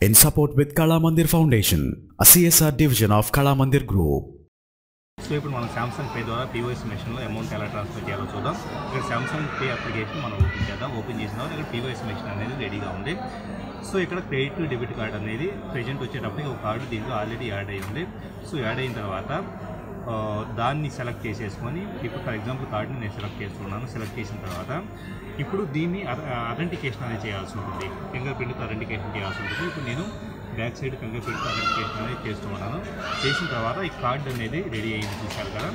in support with Kala Mandir Foundation, a CSR division of Kala Mandir Group. So ఇప్పుడు మనం Samsung pay ద్వారా POS మెషిన్లో amount ఎలా transfer చేయాలో చూద్దాం. ఇక్కడ సామ్సంగ్ పే అప్లికేషన్ మనం ఓపెన్ చేద్దాం. ఓపెన్ చేసిన తర్వాత ఇక్కడ పీఓఎస్ మెషిన్ అనేది రెడీగా ఉంది. సో ఇక్కడ క్రెడిట్ టు డెబిట్ కార్డ్ అనేది ప్రెజెంట్ వచ్చేటప్పటికి ఒక కార్డు దీంట్లో ఆల్రెడీ యాడ్ అయ్యి ఉంది. సో యాడ్ అయిన తర్వాత దాన్ని సెలెక్ట్ చేసేసుకొని ఇప్పుడు ఫర్ ఎగ్జాంపుల్ కార్డుని నేను సెలెక్ట్ చేస్తున్నాను. సెలెక్ట్ చేసిన తర్వాత ఇప్పుడు దీన్ని అథెంటికేషన్ అనేది చేయాల్సి ఉంటుంది. ఫింగర్ ప్రింట్తో అథెంటికేషన్ చేయాల్సి ఉంటుంది. ఇప్పుడు నేను back side finger print authentication అనేది చేస్తూ ఉన్నాను. చేసిన తర్వాత ఈ కార్డు అనేది రెడీ అయింది చూశారు కదా.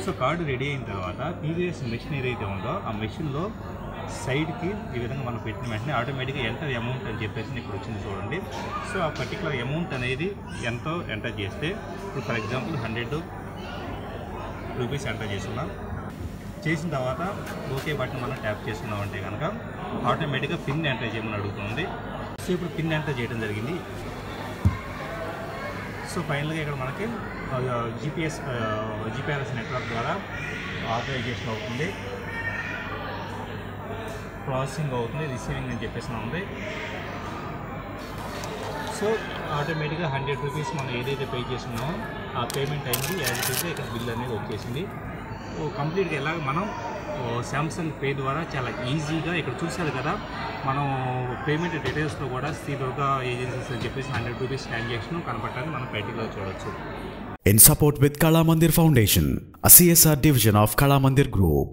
సో కార్డు రెడీ అయిన తర్వాత పీవీఎస్ మెషిన్ ఏదైతే ఉందో ఆ మెషిన్లో సైడ్కి ఈ విధంగా మనం పెట్టిన వెంటనే ఆటోమేటిక్గా ఎంటర్ అమౌంట్ అని చెప్పేసి ఇక్కడ వచ్చింది చూడండి. సో ఆ పర్టికులర్ అమౌంట్ అనేది ఎంతో ఎంటర్ చేస్తే ఇప్పుడు ఫర్ ఎగ్జాంపుల్ 100 రూపీస్ ఎంటర్ చేస్తున్నాం. చేసిన తర్వాత ఓకే బటన్ మనం ట్యాప్ చేసుకున్నామంటే కనుక ఆటోమేటిక్గా పిన్ ఎంటర్ చేయమని అడుగుతుంది. సో ఇప్పుడు పిన్ ఎంటర్ చేయడం జరిగింది. సో ఫైనల్గా ఇక్కడ మనకి జీపీఆర్ఎస్ నెట్వర్క్ ద్వారా ఆథరైజేషన్ అవుతుంది, ప్రాసెసింగ్ అవుతుంది, రిసీవింగ్ అని చెప్పేసి ఉంది. సో ఆటోమేటిక్గా 100 రూపీస్ మనం ఏదైతే పే చేస్తున్నామో ఆ పేమెంట్ అయింది. యాడ్ చేస్తే ఇక్కడ బిల్ అనేది వచ్చేసింది. కంప్లీట్గా ఎలాగ మనం సామ్సంగ్ పే ద్వారా చాలా ఈజీగా ఇక్కడ చూసారు కదా, మనం పేమెంట్ డీటెయిల్స్లో కూడా శ్రీ దుర్గా ఏజెన్సీస్ అని చెప్పేసి 100 రూపీస్ ట్రాన్సాక్షన్ కనపడటాన్ని మనం బయటిలో చూడవచ్చు. In support with Kala Mandir Foundation, a CSR division of Kala Mandir Group.